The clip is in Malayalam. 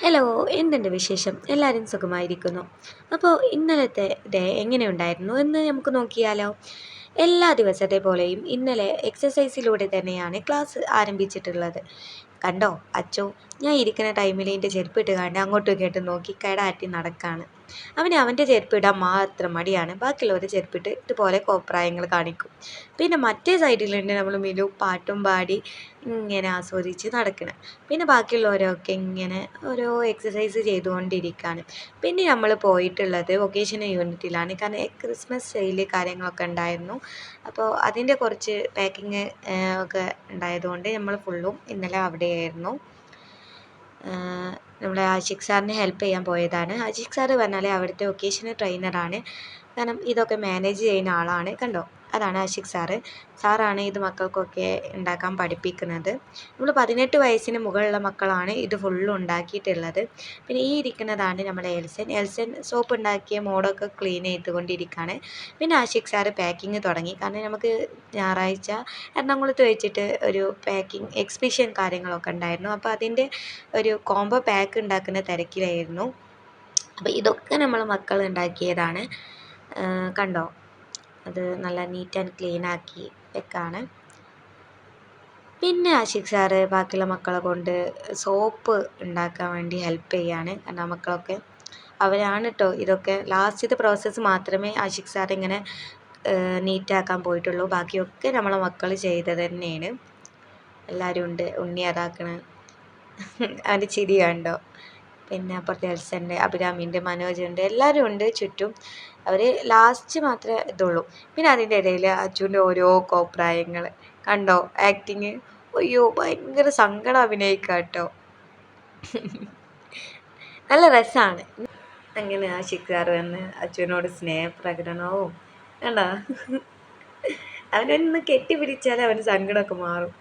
ഹലോ, എന്തുണ്ട് വിശേഷം? എല്ലാവരും സുഖമായിരിക്കുന്നു. അപ്പോൾ ഇന്നലത്തെ ഡേ എങ്ങനെയുണ്ടായിരുന്നു എന്ന് നമുക്ക് നോക്കിയാലോ? എല്ലാ ദിവസത്തെ പോലെയും ഇന്നലെ എക്സസൈസിലൂടെ തന്നെയാണ് ക്ലാസ് ആരംഭിച്ചിട്ടുള്ളത്. കണ്ടോ അച്ചോ, ഞാൻ ഇരിക്കുന്ന ടൈമിൽ എൻ്റെ ചെരുപ്പിട്ട് കണ്ട് അങ്ങോട്ടും ഇങ്ങോട്ടും നോക്കി കെടാറ്റി നടക്കാണ്. അവന് അവൻ്റെ ചെരുപ്പിടാൻ മാത്രം മടിയാണ്. ബാക്കിയുള്ളവർ ചെരുപ്പിട്ട് ഇതുപോലെ കോപ്രായങ്ങൾ കാണിക്കും. പിന്നെ മറ്റേ സൈഡിലുണ്ട് നമ്മൾ മിലു പാട്ടും പാടി ഇങ്ങനെ ആസ്വദിച്ച് നടക്കണം. പിന്നെ ബാക്കിയുള്ളവരൊക്കെ ഇങ്ങനെ ഓരോ എക്സസൈസ് ചെയ്തുകൊണ്ടിരിക്കുകയാണ്. പിന്നെ നമ്മൾ പോയിട്ടുള്ളത് വൊക്കേഷണൽ യൂണിറ്റിലാണ്. കാരണം ക്രിസ്മസ് സെയിൽ കാര്യങ്ങളൊക്കെ ഉണ്ടായിരുന്നു. അപ്പോൾ അതിൻ്റെ കുറച്ച് പാക്കിങ് ഒക്കെ ഉണ്ടായതുകൊണ്ട് നമ്മൾ ഫുള്ളും ഇന്നലെ അവിടെയായിരുന്നു. നമ്മുടെ ആഷിഖ് സാറിനെ ഹെൽപ്പ് ചെയ്യാൻ പോയതാണ്. ആഷിഖ് സാറ് പറഞ്ഞാൽ അവിടുത്തെ വൊക്കേഷണൽ ട്രെയിനറാണ്. കാരണം ഇതൊക്കെ മാനേജ് ചെയ്യുന്ന ആളാണ്. കണ്ടോ, അതാണ് ആഷിഖ് സാറ്. സാറാണ് ഇത് മക്കൾക്കൊക്കെ ഉണ്ടാക്കാൻ പഠിപ്പിക്കുന്നത്. നമ്മൾ 18 വയസ്സിന് മുകളിലുള്ള മക്കളാണ് ഇത് ഫുള്ളും ഉണ്ടാക്കിയിട്ടുള്ളത്. പിന്നെ ഈ ഇരിക്കുന്നതാണ് നമ്മുടെ എൽസൻ സോപ്പ് ഉണ്ടാക്കിയ മോഡൊക്കെ ക്ലീൻ ചെയ്തുകൊണ്ടിരിക്കുകയാണ്. പിന്നെ ആഷിഖ് സാറ് പാക്കിങ് തുടങ്ങി. കാരണം നമുക്ക് ഞായറാഴ്ച എറണാകുളത്ത് വെച്ചിട്ട് ഒരു പാക്കിങ് എക്സിബിഷൻ കാര്യങ്ങളൊക്കെ ഉണ്ടായിരുന്നു. അപ്പോൾ അതിൻ്റെ ഒരു കോംബോ പാക്ക് ഉണ്ടാക്കുന്ന തിരക്കിലായിരുന്നു. അപ്പോൾ ഇതൊക്കെ നമ്മൾ മക്കൾ ഉണ്ടാക്കിയതാണ്. കണ്ടോ, അത് നല്ല നീറ്റ് ആൻഡ് ക്ലീൻ ആക്കി വെക്കാണ്. പിന്നെ ആഷിഖ് സാറ് ബാക്കിയുള്ള മക്കളെ കൊണ്ട് സോപ്പ് ഉണ്ടാക്കാൻ വേണ്ടി ഹെൽപ്പ് ചെയ്യാണ്. കാരണം മക്കളൊക്കെ അവരാണ് കേട്ടോ ഇതൊക്കെ ലാസ്റ്റത്തെ പ്രോസസ്സ് മാത്രമേ ആഷിഖ് സാർ ഇങ്ങനെ നീറ്റാക്കാൻ പോയിട്ടുള്ളൂ. ബാക്കിയൊക്കെ നമ്മളെ മക്കൾ ചെയ്തത് തന്നെയാണ്. എല്ലാവരും ഉണ്ട്. ഉണ്ണി അതാക്കണ അതിൻ്റെ ചിരി കണ്ടോ. പിന്നെ അപ്പുറത്തെ എൽസൻ്റെ, അഭിരാമിൻ്റെ, മനോജുണ്ട്, എല്ലാവരും ഉണ്ട് ചുറ്റും. അവർ ലാസ്റ്റ് മാത്രമേ ഇതുള്ളൂ. പിന്നെ അതിൻ്റെ ഇടയിൽ അച്ചുവിൻ്റെ ഓരോ കോപ്രായങ്ങൾ കണ്ടോ, ആക്ടിങ്. അയ്യോ, ഭയങ്കര സങ്കടം അഭിനയിക്കുക കേട്ടോ. നല്ല രസമാണ്. അങ്ങനെ ആഷിഖ് സാർ വന്ന് അച്ചുവിനോട് സ്നേഹപ്രകടനവും കണ്ടോ. അവനൊന്ന് കെട്ടിപ്പിടിച്ചാൽ അവന് സങ്കടമൊക്കെ മാറും.